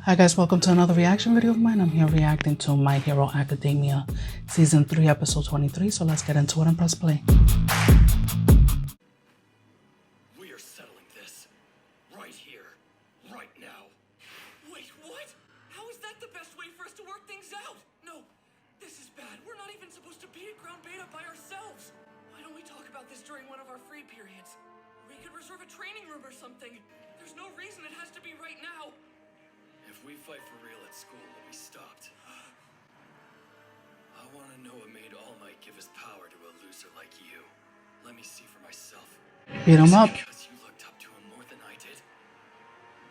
Hi guys, welcome to another reaction video of mine. I'm here reacting to My Hero Academia Season 3, Episode 23. So let's get into it and press play. We are settling this right here, right now. Wait, what? How is that the best way for us to work things out? No, this is bad. We're not even supposed to be at Ground Beta by ourselves. Why don't we talk about this during one of our free periods? We could reserve a training room or something. There's no reason it has to be right now. If we fight for real at school, we'll be stopped. I want to know what made All Might give his power to a loser like you. Let me see for myself. Beat him up. Because you looked up to him more than I did.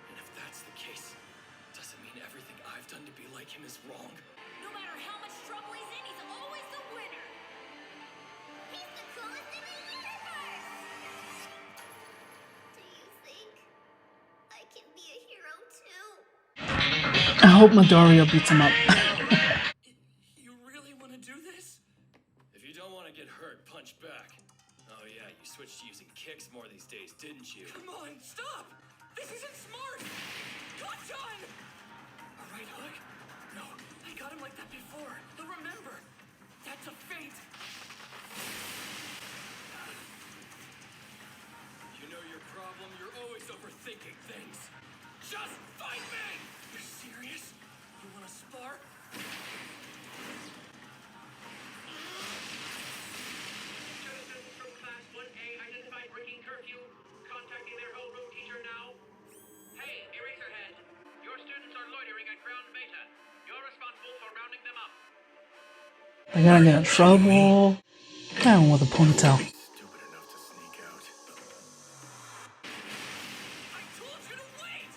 And if that's the case, does it mean everything I've done to be like him is wrong? No matter how much trouble he's in, he's always the winner. He's the coolest in the universe. Do you think I can be a hero too? I hope Midoriya beats him up. You really want to do this? If you don't want to get hurt, punch back. Oh yeah, you switched to using kicks more these days, didn't you? Come on, stop! This isn't smart! Cut on! Alright, Hook. No, I got him like that before. But remember, that's a feint. You know your problem? You're always overthinking things. Just fight me! You're serious? You want to spar? Citizens from Class 1A identified breaking curfew. Contacting their homeroom teacher now. Hey, Eraserhead. Your students are loitering at Ground Beta. You're responsible for rounding them up. They're gonna get in trouble. Down with a ponytail. Stupid enough to sneak out. I told you to wait!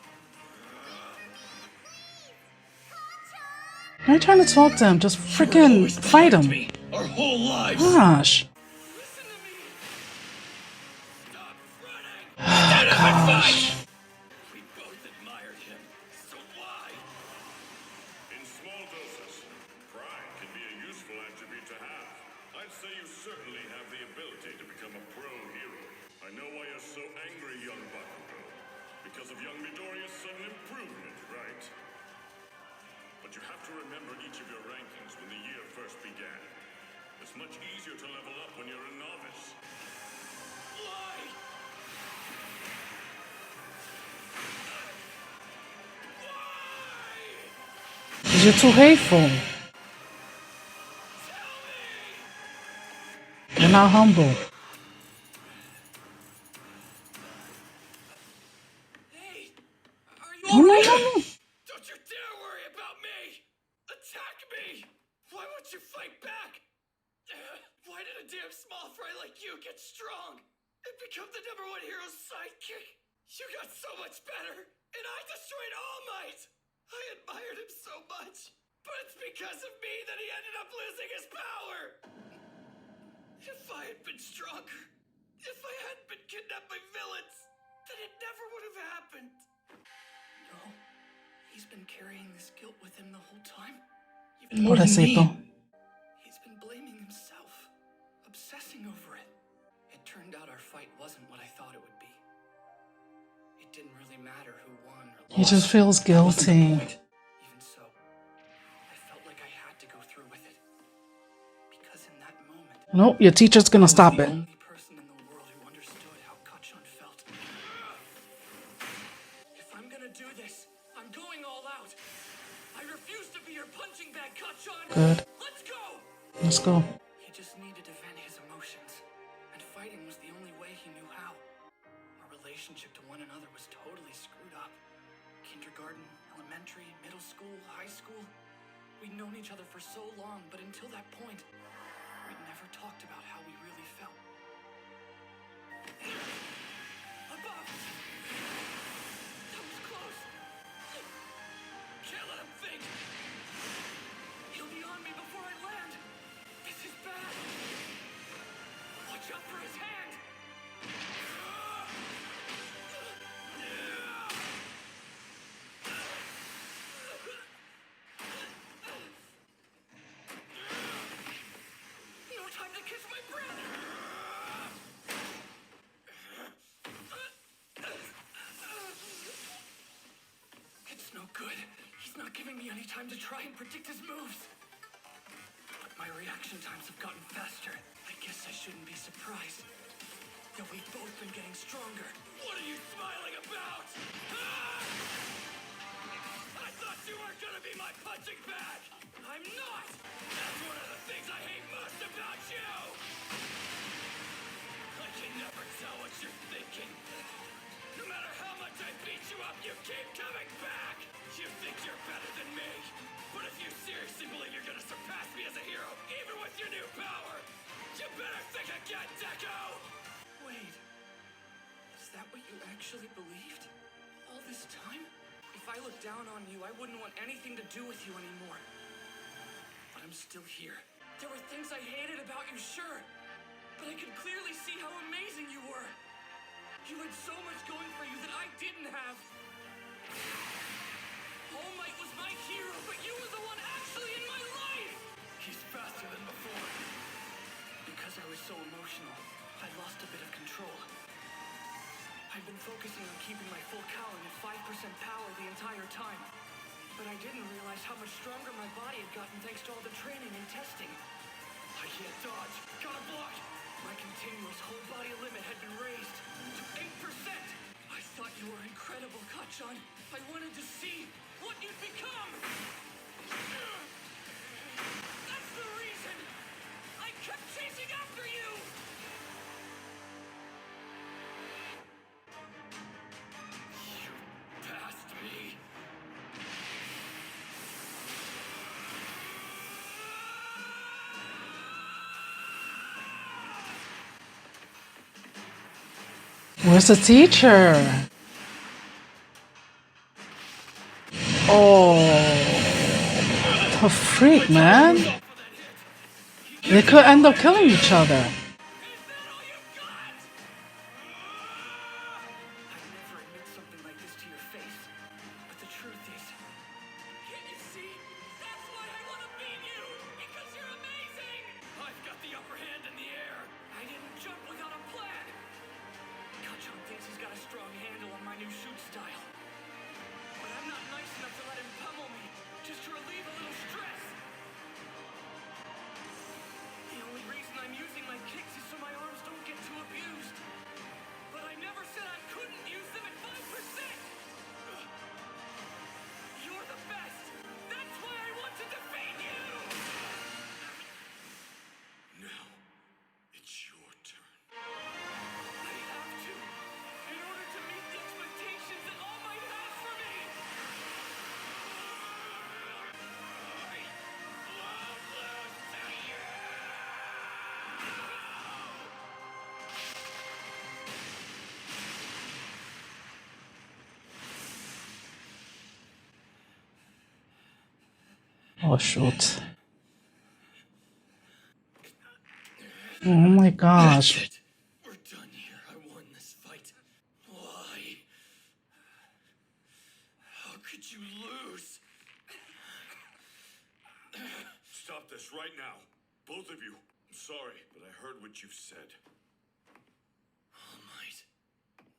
Why are you trying to talk to him? Just freaking fight him. Our whole lives! Gosh. Listen to me! Stop running! Gosh. We both admired him, so why? In small doses, pride can be a useful attribute to have. I'd say you certainly have the ability to become a pro hero. I know why you're so angry, young Bakugo. Because of young Midoriya's sudden improvement, right? But you have to remember each of your rankings when the year first began. It's much easier to level up when you're a novice. Why? Why? 'Cause you're too hateful. You're not humble. Hey, are you Oh my alright? God. Don't you dare worry about me! Attack me! Why won't you fight back? Why did a damn small fry like you get strong and become the #1 hero's sidekick? You got so much better, and I destroyed All Might! I admired him so much, but it's because of me that he ended up losing his power! If I had been stronger, if I hadn't been kidnapped by villains, then it never would have happened. No, he's been carrying this guilt with him the whole time. Even more than me. Pobrecito. He's been blaming himself, obsessing over it. It turned out our fight wasn't what I thought it would be. It didn't really matter who won or lost. He just feels guilty. Even so, I felt like I had to go through with it. Because in that moment, Nope, your teacher's gonna stop the it. only person in the world who understood how Kachan felt. If I'm gonna do this, I'm going all out. I refuse to be your punching bag, Kachan. Good. Let's go! Let's go. He just needed to vent his emotions, and fighting was the only way he knew how. Our relationship to one another was totally screwed up. Kindergarten, elementary, middle school, high school. We'd known each other for so long, but until that point, we'd never talked about how we really felt. Above! That was close! Can't let him think! He'll be on me before I land! This is bad! Watch out for his hand! No time to catch my breath! not giving me any time to try and predict his moves. But my reaction times have gotten faster. I guess I shouldn't be surprised that we've both been getting stronger. What are you smiling about? Ah! I thought you weren't gonna be my punching bag! I'm not! That's one of the things I hate most about you! I can never tell what you're thinking. No matter how much I beat you up, you keep coming back! You think you're better than me? But if you seriously believe you're gonna surpass me as a hero, even with your new power, you better think again, Deku! Wait, is that what you actually believed? All this time? If I looked down on you, I wouldn't want anything to do with you anymore. But I'm still here. There were things I hated about you, sure. But I could clearly see how amazing you were. You had so much going for you that I didn't have. All Might was my hero, but you were the one actually in my life! He's faster than before. Because I was so emotional, I lost a bit of control. I've been focusing on keeping my full cowling at 5% power the entire time. But I didn't realize how much stronger my body had gotten thanks to all the training and testing. I can't dodge. Gotta block. My continuous whole body limit had been raised to 8%. I thought you were incredible, Kachan. I wanted to see what you'd become. That's the reason I kept chasing after you. You passed me. Where's the teacher? Oh, the freak, man. They could end up killing each other. Is that all you got? I'd never admit something like this to your face. But the truth is, can't you see? That's why I want to beat you! Because you're amazing! I've got the upper hand in the air. I didn't jump without a plan. Kachan thinks he's got a strong handle on my new shoot style. But I'm not nice enough to let him pummel me, just to relieve a little stress. The only reason I'm using my kicks is so my arms don't get too abused. But I never said I couldn't use them at 5%! You're the best! That's why I want to defeat you! Now, it's your turn. I have to, in order to meet the expectations that All Might has for me! I won't lose to you! Oh, shoot. Oh my gosh. That's it. We're done here. I won this fight. Why? How could you lose? Stop this right now. Both of you. I'm sorry, but I heard what you've said. All Might,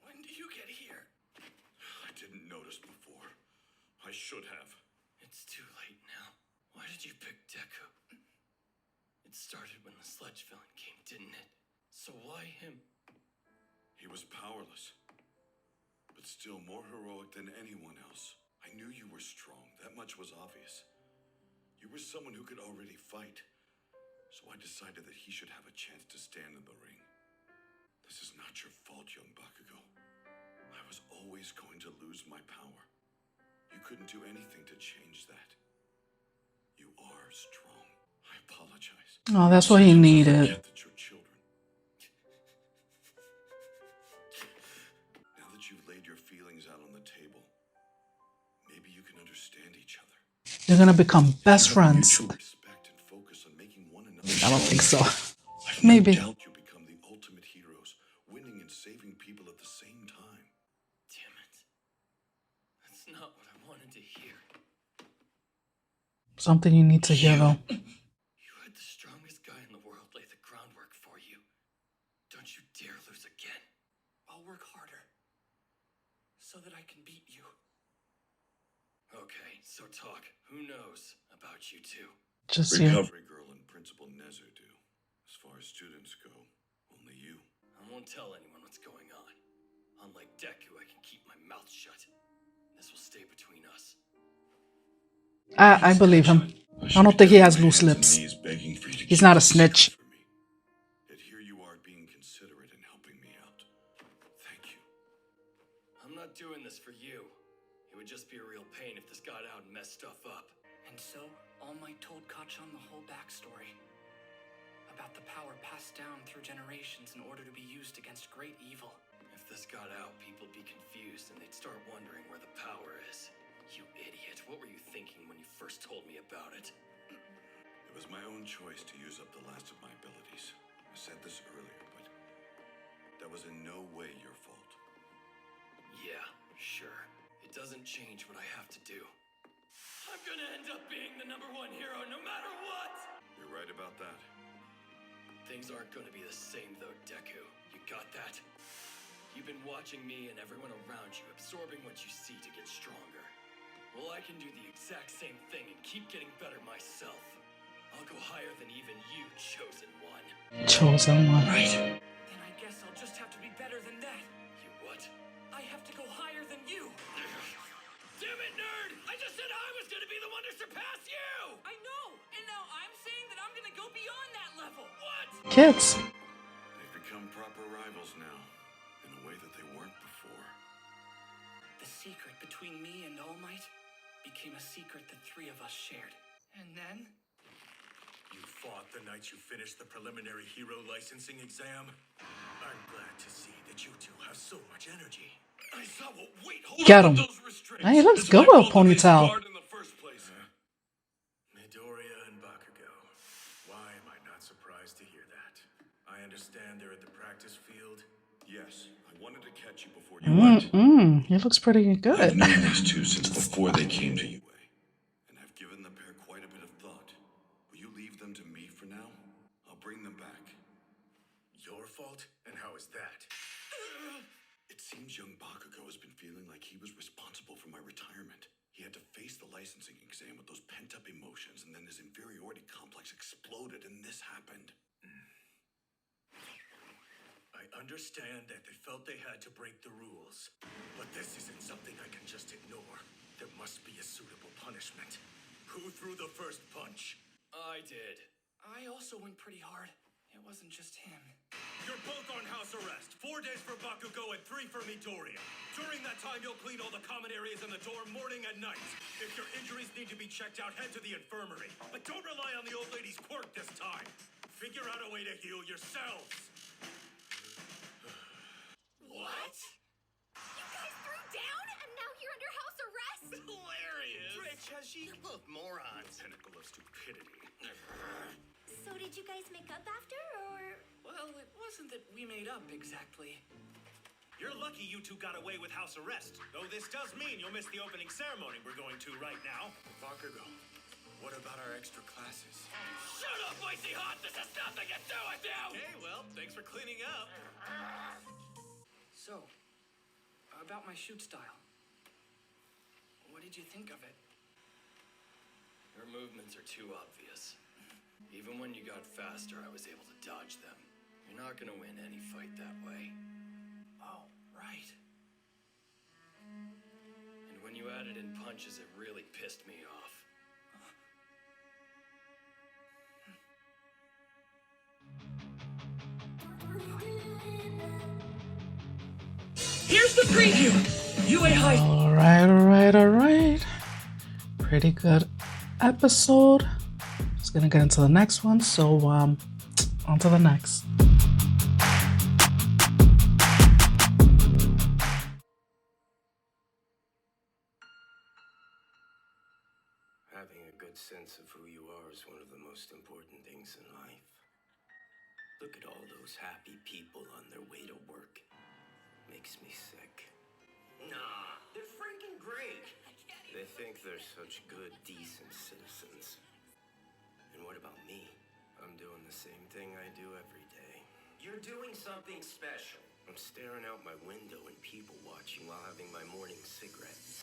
when do you get here? I didn't notice before. I should have. It's too late now. Why did you pick Deku? It started when the sludge villain came, didn't it? So why him? He was powerless, but still more heroic than anyone else. I knew you were strong. That much was obvious. You were someone who could already fight. So I decided that he should have a chance to stand in the ring. This is not your fault, young Bakugo. I was always going to lose my power. You couldn't do anything to change that. You are strong. I apologize. Oh, that's what he needed. Forget that you're children. Now that you've laid your feelings out on the table, maybe you can understand each other. They're gonna become best friends. Mutual respect and focus on making one another. I don't think so. I've Maybe. no doubt you become the ultimate heroes, winning and saving people at the same time. Damn it. That's not what I wanted to hear. Something you need to hear, though. You had the strongest guy in the world lay the groundwork for you. Don't you dare lose again. I'll work harder so that I can beat you. Okay, so talk. Who knows about you two? Just you. Recovery girl and Principal Nezer do. As far as students go, only you. I won't tell anyone what's going on. Unlike Deku, I can keep my mouth shut. This will stay between us. I believe him. I don't think he has loose lips. He's not a snitch. Yet here you are being considerate and helping me out. Thank you. I'm not doing this for you. It would just be a real pain if this got out and messed stuff up. And so, All Might told Kachan the whole backstory. About the power passed down through generations in order to be used against great evil. If this got out, people'd be confused and they'd start wondering where the power is. You idiot, what were you thinking when you first told me about it? It was my own choice to use up the last of my abilities. I said this earlier, but that was in no way your fault. Yeah, sure. It doesn't change what I have to do. I'm gonna end up being the #1 hero no matter what! You're right about that. Things aren't gonna be the same though, Deku. You got that? You've been watching me and everyone around you, absorbing what you see to get stronger. Well, I can do the exact same thing and keep getting better myself. I'll go higher than even you, Chosen One. Chosen one. Right. Then I guess I'll just have to be better than that. You what? I have to go higher than you. Damn it, nerd! I just said I was gonna be the one to surpass you! I know, and now I'm saying that I'm gonna go beyond that level. What? Kids. They've become proper rivals now, in a way that they weren't before. The secret between me and All Might became a secret the three of us shared. And then, You fought the night you finished the preliminary hero licensing exam? I'm glad to see that you two have so much energy. I saw what. Wait, hold Get on him. with those restraints. Hey, let's It's go, my fault that they ponytail. scarred in the first place. Midoriya and Bakugo. Why am I not surprised to hear that? I understand they're at the practice field. Yes, I wanted to catch you before you went. He looks pretty I've good. known these two since before they came to you. And I've given the pair quite a bit of thought. Will you leave them to me for now? I'll bring them back. Your fault? And how is that? It seems young Bakugo has been feeling like he was responsible for my retirement. He had to face the licensing exam with those pent-up emotions, and then his inferiority complex exploded, and this happened. I understand that they felt they had to break the rules, but this isn't something I can just ignore. There must be a suitable punishment. Who threw the first punch? I did. I also went pretty hard. It wasn't just him. You're both on house arrest. 4 days for Bakugo and 3 for Midoriya. During that time, you'll clean all the common areas in the dorm morning and night. If your injuries need to be checked out, head to the infirmary. But don't rely on the old lady's quirk this time. Figure out a way to heal yourselves. What? You guys threw down and now you're under house arrest? Hilarious! Rich, has she? Both morons. Pinnacle of stupidity. So did you guys make up after, or? Well, it wasn't that we made up exactly. You're lucky you two got away with house arrest. Though this does mean you'll miss the opening ceremony we're going to right now. Bakugo, what about our extra classes? Shut up, Icy Hot! This has nothing to do with you! Okay, well, thanks for cleaning up. So, about my shoot style. What did you think of it? Your movements are too obvious. Even when you got faster, I was able to dodge them. You're not gonna win any fight that way. Oh, right. And when you added in punches, it really pissed me off. Here's the preview! UA High. Alright. Pretty good episode. Just gonna get into the next one, so on to the next. Having a good sense of who you are is one of the most important things in life. Look at all those happy people on their way to work. Makes me sick. Nah, they're freaking great. They think they're such good, decent citizens. And what about me? I'm doing the same thing I do every day. You're doing something special. I'm staring out my window and people watching while having my morning cigarette.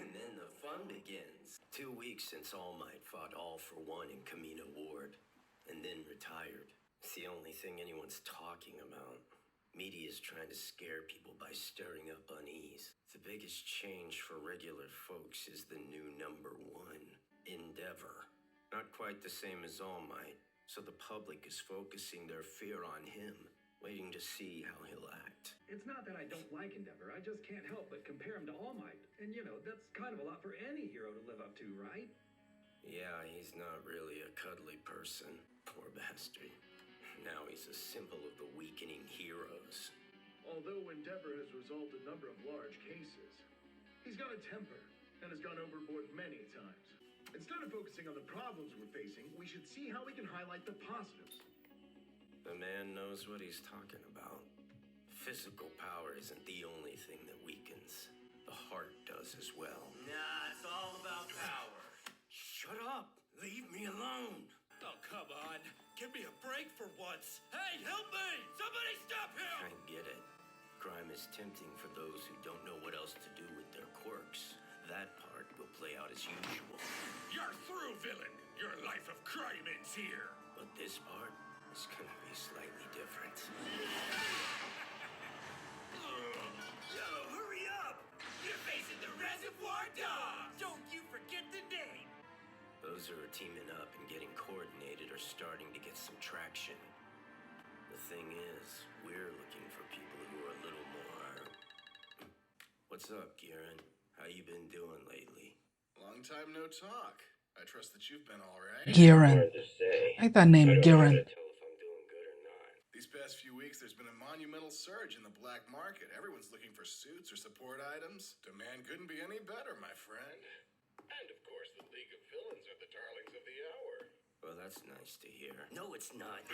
And then the fun begins. 2 weeks since All Might fought All for One in Camino Ward, and then retired. It's the only thing anyone's talking about. Media's trying to scare people by stirring up unease. The biggest change for regular folks is the new number one, Endeavor. Not quite the same as All Might, so the public is focusing their fear on him, waiting to see how he'll act. It's not that I don't like Endeavor, I just can't help but compare him to All Might. And you know, that's kind of a lot for any hero to live up to, right? Yeah, he's not really a cuddly person. Poor bastard. Now he's a symbol of the weakening heroes. Although Endeavor has resolved a number of large cases, he's got a temper and has gone overboard many times. Instead of focusing on the problems we're facing, we should see how we can highlight the positives. The man knows what he's talking about. Physical power isn't the only thing that weakens. The heart does as well. Nah, it's all about power. Shut up! Leave me alone! Oh, come on. Give me a break for once. Hey, help me! Somebody stop I him! get it. Crime is tempting for those who don't know what else to do with their quirks. That part will play out as usual. You're through, villain. Your life of crime ends here. But this part is gonna be slightly different. Yo, hurry up! You're facing the Reservoir Dogs! Don't you forget the name! Those who are teaming up and getting coordinated are starting to get some traction. The thing is, we're looking for people who are a little more... What's up, Kieran? How you been doing lately? Long time no talk. I trust that you've been all right. Giran. I like that name, Giran. Tell if I'm doing good or not. These past few weeks, there's been a monumental surge in the black market. Everyone's looking for suits or support items. Demand couldn't be any better, my friend. And of course, the League of Villains are the darlings of the hour. Well, that's nice to hear. No, it's not.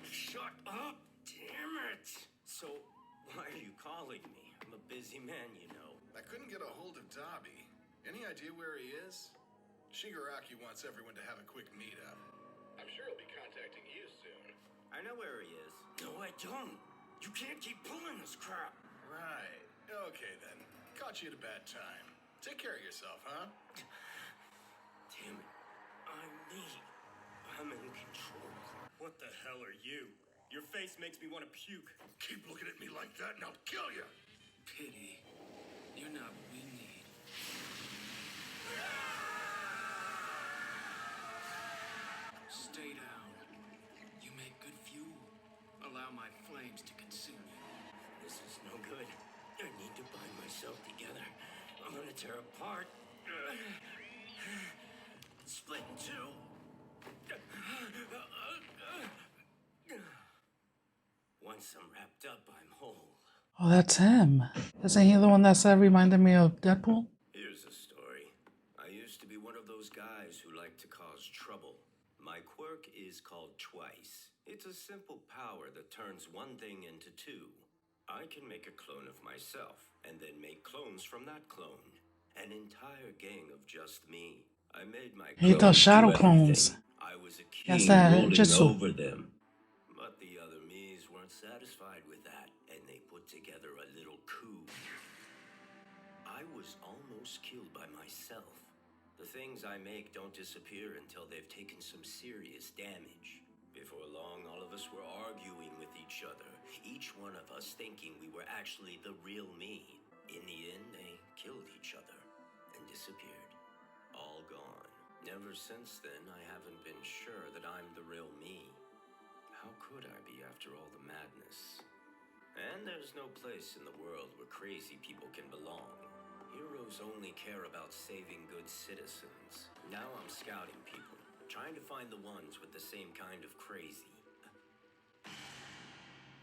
Shut up! Damn it! So, why are you calling me? I'm a busy man, you know. I couldn't get a hold of Dobby. Any idea where he is? Shigaraki wants everyone to have a quick meetup. I'm sure he'll be contacting you soon. I know where he is. No, I don't. You can't keep pulling this crap. Right. Okay, then. Caught you at a bad time. Take care of yourself, huh? Damn it. I'm me. I'm in control. What the hell are you? Your face makes me want to puke. Keep looking at me like that and I'll kill you. Pity. You're not what we need. Stay down. You make good fuel. Allow my flames to consume you. This is no good. I need to bind myself together. I'm gonna tear apart. Split in two. Once I'm wrapped up, I'm whole. Oh, that's him. Isn't he the one that said reminded me of Deadpool? Here's a story. I used to be one of those guys who like to cause trouble. My quirk is called Twice. It's a simple power that turns one thing into two. I can make a clone of myself, and then make clones from that clone. An entire gang of just me. I made my He does shadow do clones. everything. I was a Yes, king ruling jutsu. over them. But the other me's weren't satisfied with that, and they put together a little coup. I was almost killed by myself. The things I make don't disappear until they've taken some serious damage. Before long, all of us were arguing with each other, each one of us thinking we were actually the real me. In the end, they killed each other and disappeared. All gone. Never since then, I haven't been sure that I'm the real me. How could I be after all the madness? And there's no place in the world where crazy people can belong. Heroes only care about saving good citizens. Now I'm scouting people, trying to find the ones with the same kind of crazy.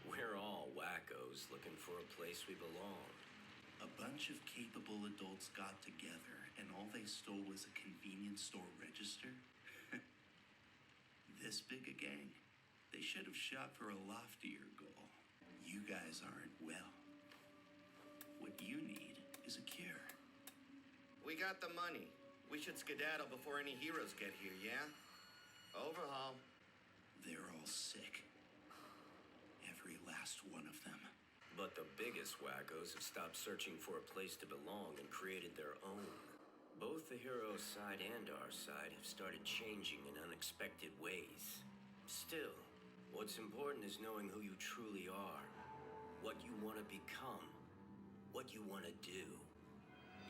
We're all wackos looking for a place we belong. A bunch of capable adults got together, and all they stole was a convenience store register? This big a gang? They should have shot for a loftier goal. You guys aren't well. What you need is a cure. We got the money. We should skedaddle before any heroes get here, yeah? Overhaul. They're all sick. Every last one of them. But the biggest wackos have stopped searching for a place to belong and created their own. Both the hero side and our side have started changing in unexpected ways. Still, what's important is knowing who you truly are, what you want to become, what you want to do.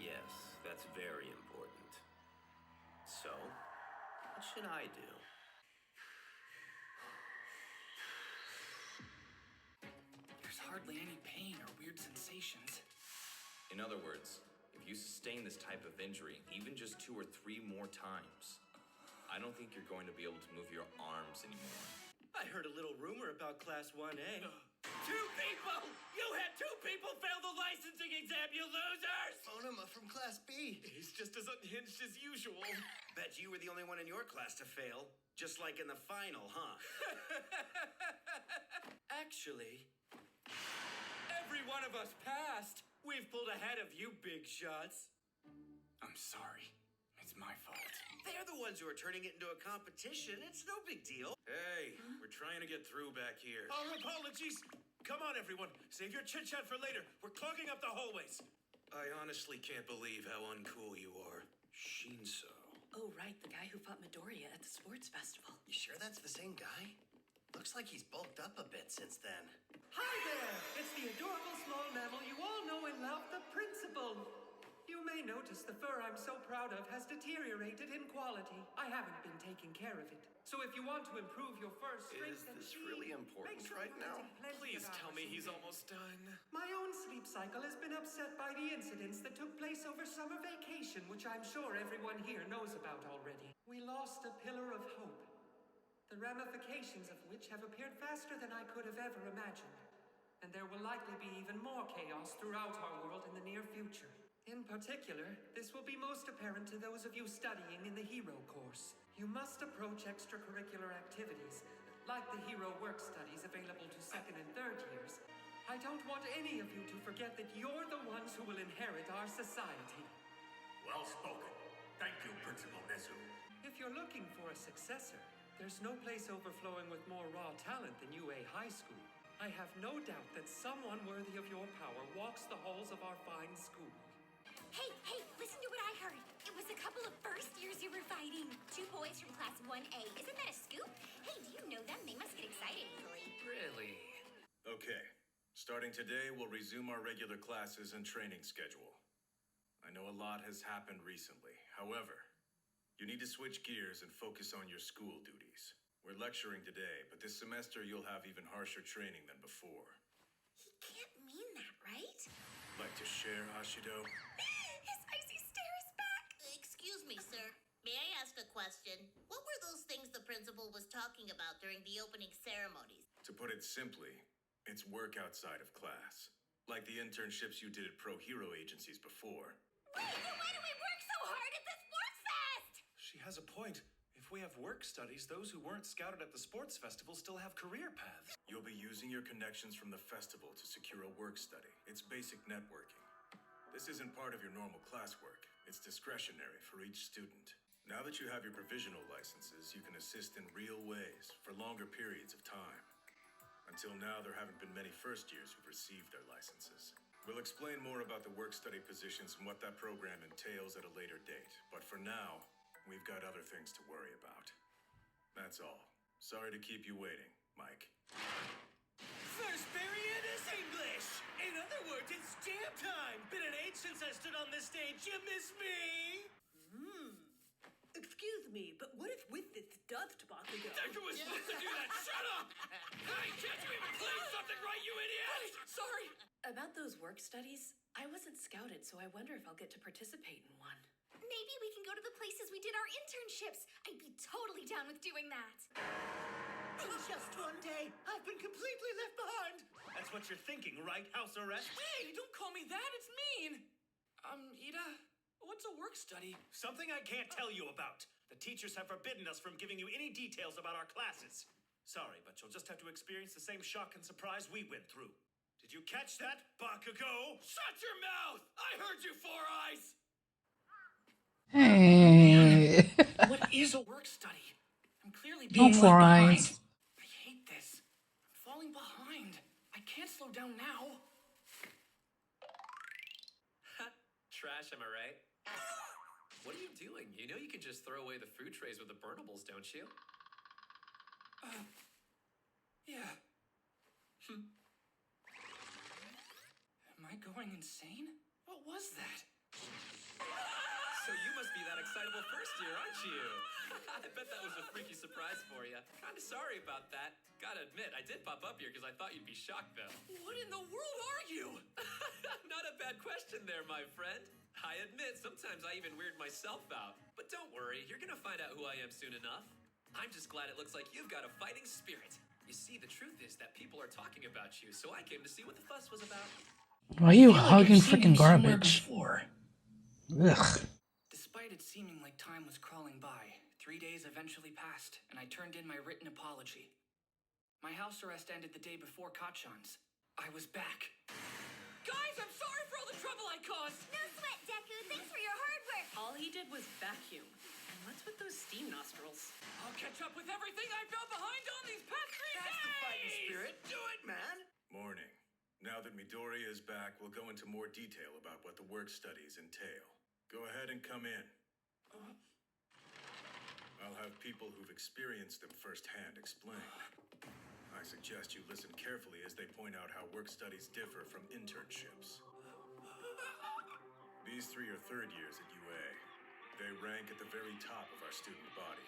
Yes, that's very important. So, what should I do? There's hardly any pain or weird sensations. In other words, if you sustain this type of injury even just 2 or 3 more times, I don't think you're going to be able to move your arms anymore. I heard a little rumor about Class 1A. 2 people! You had 2 people fail the licensing exam, you losers! Onuma from Class B. He's just as unhinged as usual. Bet you were the only one in your class to fail. Just like in the final, huh? Actually, every one of us passed. We've pulled ahead of you, big shots. I'm sorry. It's my fault. They're the ones who are turning it into a competition. It's no big deal. Hey, we're trying to get through back here. Our apologies. Come on, everyone. Save your chit-chat for later. We're clogging up the hallways. I honestly can't believe how uncool you are. Shinso. Oh, right, the guy who fought Midoriya at the sports festival. You sure that's the same guy? Looks like he's bulked up a bit since then. Hi there! It's the adorable small mammal you all know and love, the principal. You may notice the fur I'm so proud of has deteriorated in quality. I haven't been taking care of it. So if you want to improve your fur strength Is and this speed, really make important sure right you're now? getting plenty Please of tell hours me in he's bed. almost done. My own sleep cycle has been upset by the incidents that took place over summer vacation, which I'm sure everyone here knows about already. We lost a pillar of hope, the ramifications of which have appeared faster than I could have ever imagined. And there will likely be even more chaos throughout our world in the near future. In particular, this will be most apparent to those of you studying in the HERO course. You must approach extracurricular activities, like the HERO work studies available to 2nd and 3rd years. I don't want any of you to forget that you're the ones who will inherit our society. Well spoken. Thank you, Principal Nezu. If you're looking for a successor, there's no place overflowing with more raw talent than UA High School. I have no doubt that someone worthy of your power walks the halls of our fine school. Hey, listen to what I heard. It was a couple of first years you were fighting. 2 boys from Class 1A. Isn't that a scoop? Hey, do you know them? They must get excited easily. Really? Okay. Starting today, we'll resume our regular classes and training schedule. I know a lot has happened recently. However, you need to switch gears and focus on your school duties. We're lecturing today, but this semester you'll have even harsher training than before. He can't mean that, right? Like to share, Ashido? His icy stare is back. Excuse me, sir. May I ask a question? What were those things the principal was talking about during the opening ceremonies? To put it simply, it's work outside of class. Like the internships you did at pro hero agencies before. Wait, then why do we work so hard at the sports fest? She has a point. If we have work studies, those who weren't scouted at the sports festival still have career paths. You'll be using your connections from the festival to secure a work study. It's basic networking. This isn't part of your normal classwork. It's discretionary for each student. Now that you have your provisional licenses, you can assist in real ways for longer periods of time. Until now, there haven't been many first years who've received their licenses. We'll explain more about the work study positions and what that program entails at a later date. But for now, we've got other things to worry about. That's all. Sorry to keep you waiting, Mike. First period is English. In other words, it's jam time. Been an age since I stood on this stage. You miss me? Excuse me, but what if with this does Bakugo? Deku was supposed to do that. Shut up! Hey, can't you even play something right, you idiot? Sorry! About those work studies, I wasn't scouted, so I wonder if I'll get to participate in one. Maybe we can go to the places we did our internships. I'd be totally down with doing that. In just one day, I've been completely left behind. That's what you're thinking, right, house arrest? Hey, don't call me that. It's mean. Ida, what's a work study? Something I can't tell you about. The teachers have forbidden us from giving you any details about our classes. Sorry, but you'll just have to experience the same shock and surprise we went through. Did you catch that, Bakugo? Shut your mouth! I heard you, Four Eyes! Hey. What is a work study? I'm clearly No being Four left behind. Eyes. I hate this. I'm falling behind. I can't slow down now. Trash, am I right? What are you doing? You know you can just throw away the food trays with the burnables, don't you? Yeah. Am I going insane? What was that? So you must be that excitable first year, aren't you? I bet that was a freaky surprise for you. Kinda sorry about that. Gotta admit, I did pop up here because I thought you'd be shocked, though. What in the world are you? Not a bad question there, my friend. I admit, sometimes I even weird myself out. But don't worry, you're gonna find out who I am soon enough. I'm just glad it looks like you've got a fighting spirit. You see, the truth is that people are talking about you, so I came to see what the fuss was about. Why are you hugging freaking garbage? Ugh. Despite it seeming like time was crawling by, 3 days eventually passed, and I turned in my written apology. My house arrest ended the day before Kachan's. I was back. Guys, I'm sorry for all the trouble I caused! No sweat, Deku. Thanks for your hard work. All he did was vacuum. And what's with those steam nostrils? I'll catch up with everything I fell behind on these past 3 days! That's the fighting spirit. Do it, man. Morning. Now that Midoriya is back, we'll go into more detail about what the work studies entail. Go ahead and come in. I'll have people who've experienced them firsthand explain. I suggest you listen carefully as they point out how work studies differ from internships. These three are third years at UA. They rank at the very top of our student body.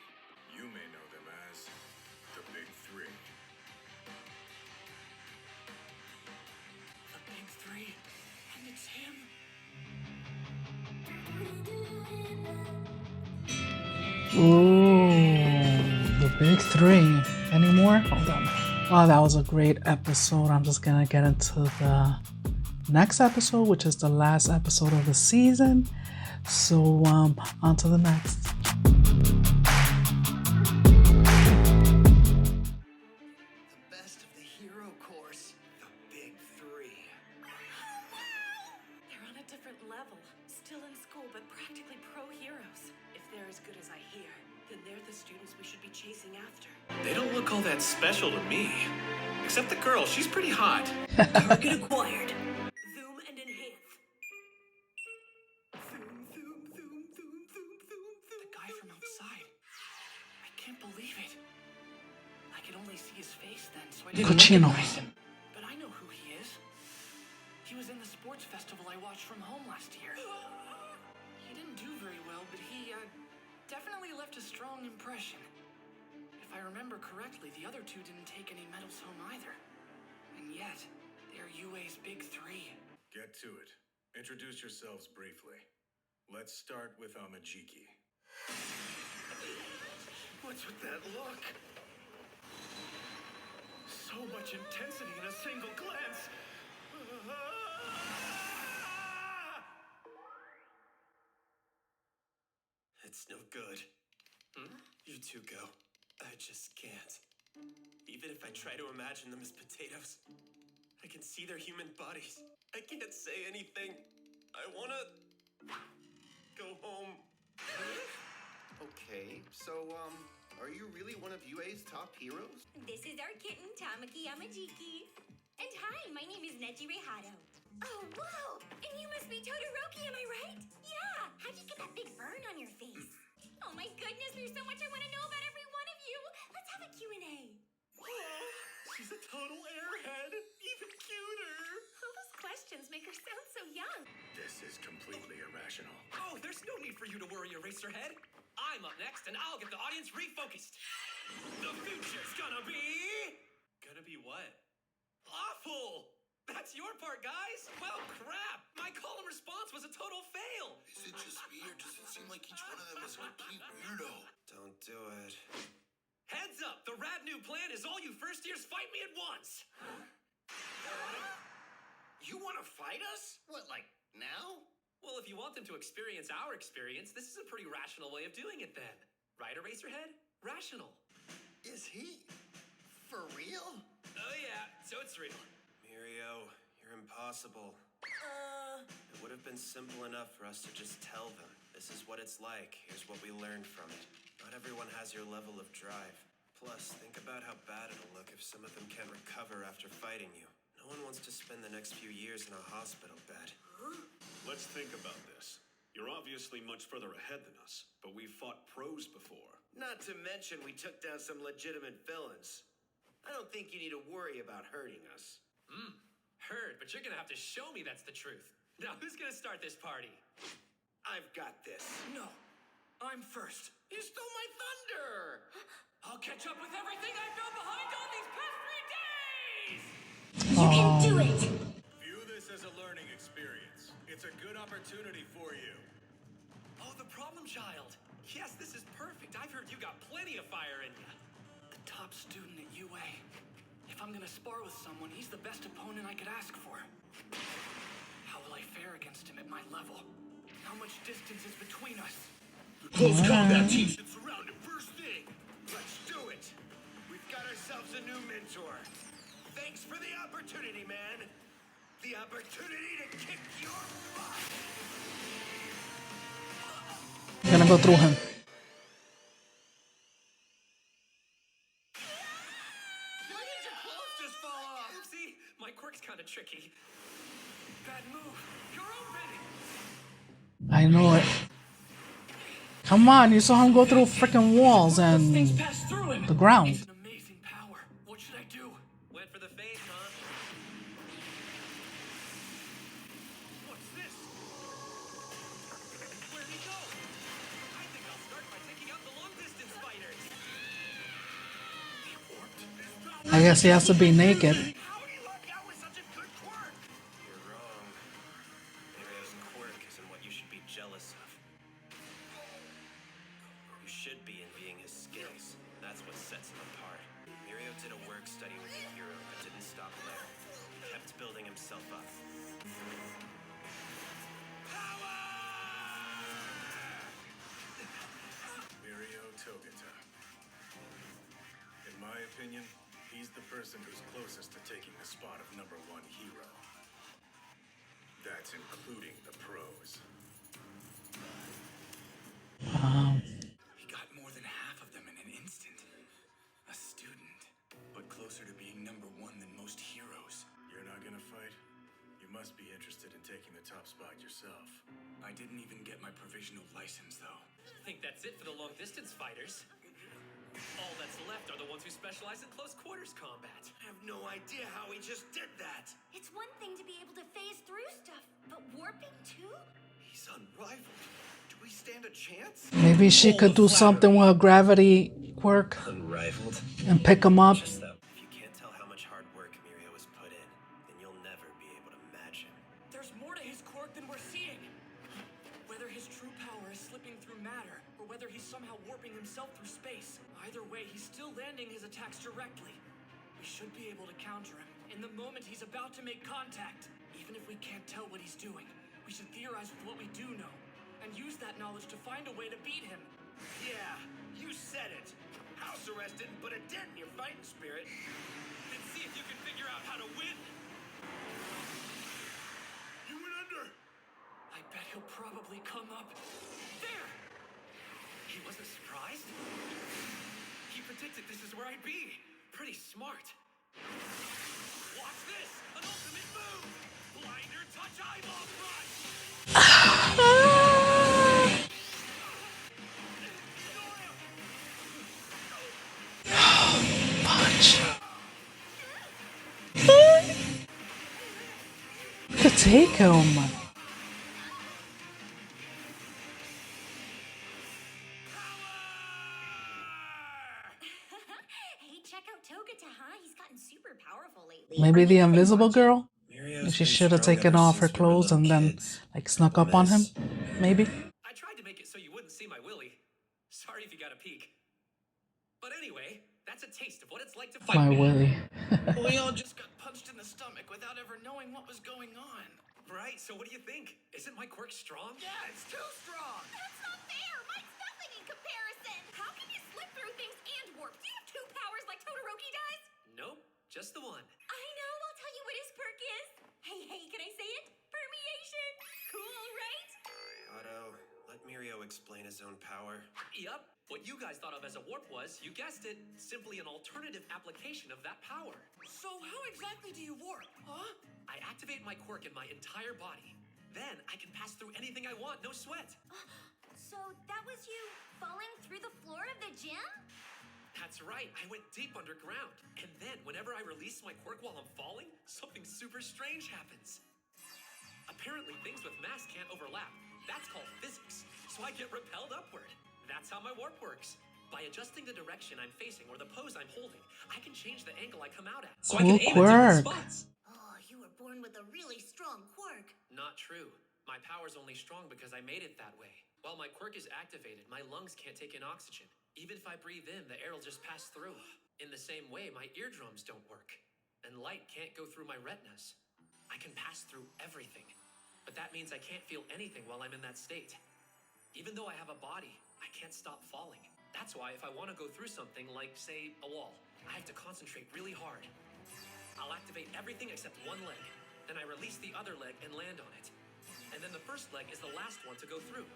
You may know them as the Big Three. The Big Three? And it's him? Ooh, the Big Three. Any more? Hold on. Wow, that was a great episode. I'm just gonna get into the next episode, which is the last episode of the season. So, on to the next. The best of the hero course. The Big Three. They're on a different level. Still in school, but practically pro heroes. If they're as good as I hear, then they're the students we should be chasing after. They don't look all that special to me. Except the girl, she's pretty hot. Target acquired. Zoom and enhance. The guy from outside. I can't believe it. I could only see his face then, so I didn't Cochino. recognize him. But I know who he is. He was in the sports festival I watched from home last year. He didn't do very well, but he definitely left a strong impression. If I remember correctly, the other two didn't take any medals home either. And yet, they're UA's Big Three. Get to it. Introduce yourselves briefly. Let's start with Amajiki. What's with that look? So much intensity in a single glance. It's no good. You two go. I just can't. Even if I try to imagine them as potatoes, I can see their human bodies. I can't say anything. I wanna go home. Okay, so, are you really one of UA's top heroes? This is our kitten, Tamaki Yamajiki. And hi, my name is Neji Rehado. Oh, whoa! And you must be Todoroki, am I right? Yeah! How'd you get that big burn on your face? Oh my goodness, there's so much I want to know about every one of you! Let's have a Q&A. She's a total airhead. Even cuter. All those questions make her sound so young. This is completely irrational. Oh, there's no need for you to worry, Eraserhead. I'm up next, and I'll get the audience refocused. The future's gonna be... Gonna be what? awful! That's your part, guys! Well, crap! My call and response was a total fail! Is it just me, or does it seem like each one of them is a complete weirdo? Don't do it. Heads up! The rad new plan is all you first years fight me at once! You want to fight us? What, like, now? Well, if you want them to experience our experience, this is a pretty rational way of doing it then. Right, Eraserhead? Rational. Is he? For real? Oh yeah, so it's real. Mirio, you're impossible. It would have been simple enough for us to just tell them. This is what it's like. Here's what we learned from it. Not everyone has your level of drive. Plus, think about how bad it'll look if some of them can't recover after fighting you. No one wants to spend the next few years in a hospital bed. Let's think about this. You're obviously much further ahead than us, but we've fought pros before. Not to mention we took down some legitimate villains. I don't think you need to worry about hurting us. Heard, but you're gonna have to show me that's the truth. Now, who's gonna start this party? I've got this. No, I'm first. You stole my thunder! I'll catch up with everything I've done behind all these past 3 days! You can do it! View this as a learning experience. It's a good opportunity for you. Oh, the problem child. Yes, this is perfect. I've heard you got plenty of fire in you. The top student at UA. If I'm gonna spar with someone, he's the best opponent I could ask for. How will I fare against him at my level? How much distance is between us? The close combat team should surround him first thing. Let's do it. We've got ourselves a new mentor. Thanks for the opportunity, man. The opportunity to kick your butt. Gonna go through him. Why did your clothes just fall off? See, my quirk's kind of tricky. Bad move. You're open! I know it. Come on, you saw him go through freaking walls and the ground. Amazing power. What should I do? Went for the fade, huh? What's this? Where'd he go? I think I'll start by taking out the long-distance fighters. I guess he has to be naked. How do you luck out with such a good quirk? You're wrong. Mirio's quirk isn't what you should be jealous of. You should be envying his skills. That's what sets him apart. Mirio did a work study with a hero, but didn't stop there. He kept building himself up. Mirio Togata. In my opinion, he's the person who's closest to taking the spot of #1 hero. That's including the pros. He got more than half of them in an instant. A student, but closer to being #1 than most heroes. You're not gonna fight? You must be interested in taking the top spot yourself. I didn't even get my provisional license, though. I think that's it for the long-distance fighters. All that's left are the ones who specialize in close quarters combat. I have no idea how he just did that. It's one thing to be able to phase through stuff, but warping too? He's unrivaled. Do we stand a chance? Maybe she could do something with her gravity quirk Unrivaled. and pick him up. Just that. If you can't tell how much hard work Mirio has put in, then you'll never be able to match him. There's more to his quirk than we're seeing. Whether his true power is slipping through matter, or whether he's somehow warping himself through space, either way, he's still landing his attacks directly. We should be able to counter him in the moment he's about to make contact. Even if we can't tell what he's doing, we should theorize with what we do know, and use that knowledge to find a way to beat him. Yeah, you said it. House arrest didn't put a dent in your fighting spirit. Then see if you can figure out how to win. You went under! I bet he'll probably come up. There! He wasn't surprised? He predicted this is where I'd be. Pretty smart. Watch this! An ultimate move! Blinder touch eyeball crush! Punch. Could take him. Hey, check out Togata, huh? He's gotten super powerful lately. Maybe the invisible girl? Mirio's She been should have strong taken ever off her since we were clothes and little then kids. like snuck up on him. Maybe. I tried to make it so you wouldn't see my willy. Sorry if you got a peek. But anyway, that's a taste of what it's like to fight. My Willy. We all just got punched in the stomach without ever knowing what was going on. Right, so what do you think? Isn't my quirk strong? Yeah, it's too strong! That's not fair! Mine's nothing in comparison! How can you slip through things and warp? Do you have two powers like Todoroki does? Nope, just the one. I know, I'll tell you what his perk is. Hey, can I say it? Permeation! Cool, right? Otto, let Mirio explain his own power. Yup, what you guys thought of as a warp was, you guessed it, simply an alternative application of that power. So how exactly do you warp, huh? I activate my quirk in my entire body. Then I can pass through anything I want, no sweat. So that was you falling through the floor of the gym? That's right, I went deep underground. And then, whenever I release my quirk while I'm falling, something super strange happens. Apparently, things with mass can't overlap. That's called physics. So I get repelled upward. That's how my warp works. By adjusting the direction I'm facing or the pose I'm holding, I can change the angle I come out at. So I can aim at different spots. Oh, you were born with a really strong quirk. Not true. My power's only strong because I made it that way. While my quirk is activated, my lungs can't take in oxygen. Even if I breathe in, the air will just pass through. In the same way, my eardrums don't work. And light can't go through my retinas. I can pass through everything. But that means I can't feel anything while I'm in that state. Even though I have a body, I can't stop falling. That's why if I want to go through something like, say, a wall, I have to concentrate really hard. I'll activate everything except one leg. Then I release the other leg and land on it. And then the first leg is the last one to go through.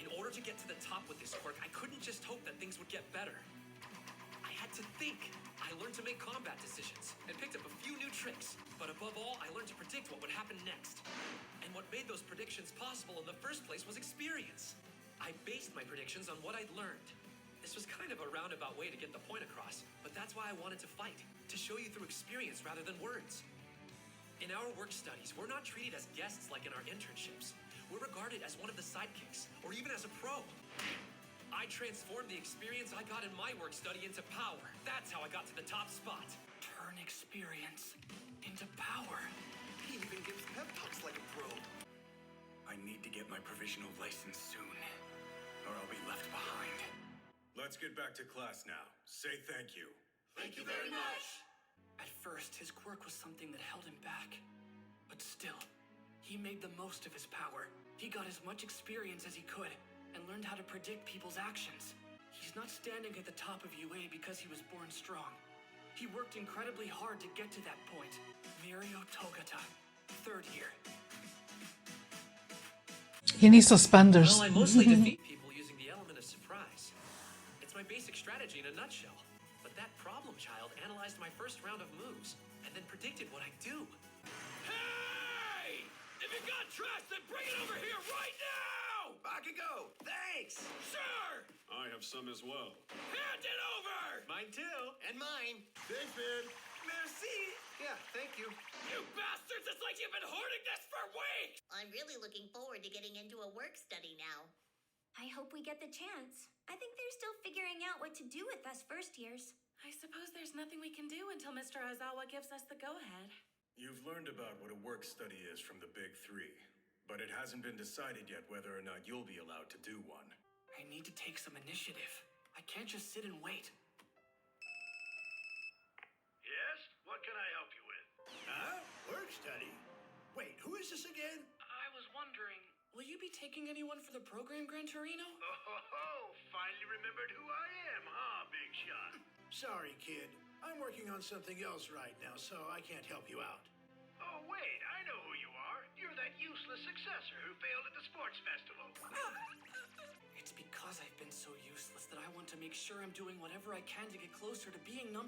In order to get to the top with this quirk, I couldn't just hope that things would get better. I had to think. I learned to make combat decisions and picked up a few new tricks. But above all, I learned to predict what would happen next. And what made those predictions possible in the first place was experience. I based my predictions on what I'd learned. This was kind of a roundabout way to get the point across, but that's why I wanted to fight, to show you through experience rather than words. In our work studies, we're not treated as guests like in our internships. We're regarded as one of the sidekicks, or even as a pro. I transformed the experience I got in my work study into power. That's how I got to the top spot. Turn experience into power. He even gives pep talks like a pro. I need to get my provisional license soon, or I'll be left behind. Let's get back to class now. Say thank you. Thank you very much. At first, his quirk was something that held him back. But still, he made the most of his power. He got as much experience as he could and learned how to predict people's actions. He's not standing at the top of UA because he was born strong. He worked incredibly hard to get to that point. Mirio Togata, 3rd year. He needs suspenders. Well, I mostly defeat people using the element of surprise. It's my basic strategy in a nutshell. But that problem child analyzed my first round of moves and then predicted what I'd do. Hey! If you got trash, then bring it over here right now! Bakugo, thanks! Sure! I have some as well. Hand it over! Mine too. And mine. Thanks, man. Merci. Yeah, thank you. You bastards! It's like you've been hoarding this for weeks! I'm really looking forward to getting into a work study now. I hope we get the chance. I think they're still figuring out what to do with us first years. I suppose there's nothing we can do until Mr. Ozawa gives us the go-ahead. You've learned about what a work study is from the Big Three, but it hasn't been decided yet whether or not you'll be allowed to do one. I need to take some initiative. I can't just sit and wait. Yes? What can I help you with? Huh? Work study? Wait, who is this again? I was wondering, will you be taking anyone for the program, Gran Torino? Oh, finally remembered who I am, huh, big shot? Sorry, kid. I'm working on something else right now, so I can't help you out. Oh, wait, I know who you are. You're that useless successor who failed at the sports festival. It's because I've been so useless that I want to make sure I'm doing whatever I can to get closer to being #1.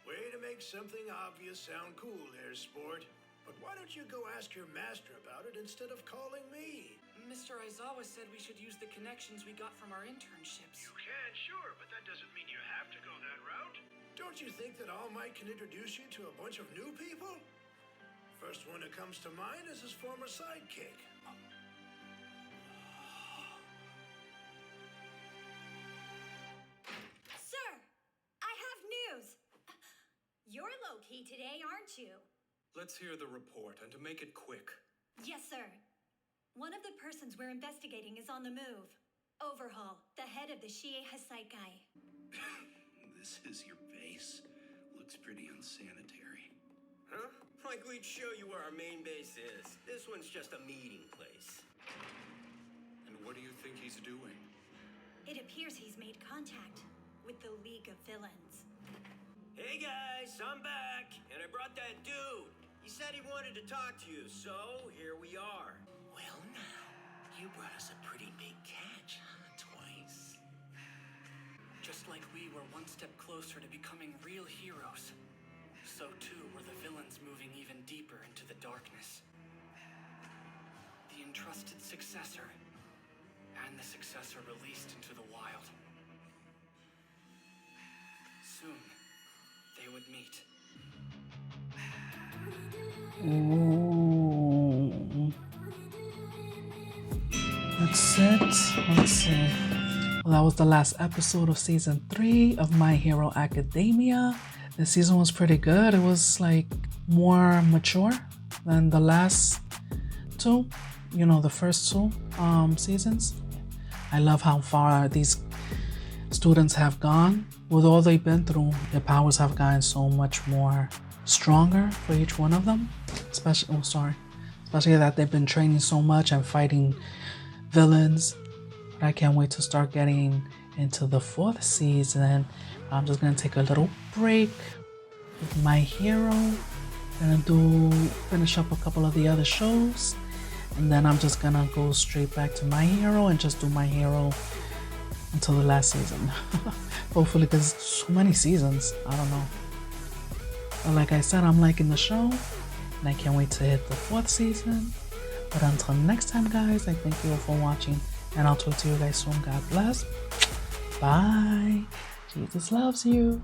Way to make something obvious sound cool there, sport. But why don't you go ask your master about it instead of calling me? Mr. Aizawa said we should use the connections we got from our internships. You can, sure, but that doesn't mean you have to go that route. Don't you think that All Might can introduce you to a bunch of new people? First one that comes to mind is his former sidekick. Sir, I have news. You're low-key today, aren't you? Let's hear the report, and to make it quick. Yes, sir. One of the persons we're investigating is on the move. Overhaul, the head of the Shie Hasaikai. This is your base. Looks pretty unsanitary. Huh? Like we'd show you where our main base is. This one's just a meeting place. And what do you think he's doing? It appears he's made contact with the League of Villains. Hey guys, I'm back, and I brought that dude. He said he wanted to talk to you, so here we are. Well, now, you brought us a pretty big catch, huh? Twice. Just like we were one step closer to becoming real heroes, so too were the villains moving even deeper into the darkness. trusted successor, and the successor released into the wild. Soon, they would meet. Ooh. That's it. Let's see. Well, that was the last episode of season 3 of My Hero Academia. This season was pretty good. It was like more mature than the last two, the first two seasons. I love how far these students have gone. With all they've been through, their powers have gotten so much more stronger for each one of them. Especially that they've been training so much and fighting villains. But I can't wait to start getting into the 4th season. I'm just gonna take a little break with My Hero. Gonna finish up a couple of the other shows, and then I'm just gonna go straight back to My Hero and just do My Hero until the last season. Hopefully, because so many seasons, I don't know. But like I said, I'm liking the show, and I can't wait to hit the 4th season. But until next time, guys, I thank you all for watching, and I'll talk to you guys soon. God bless. Bye. Jesus loves you.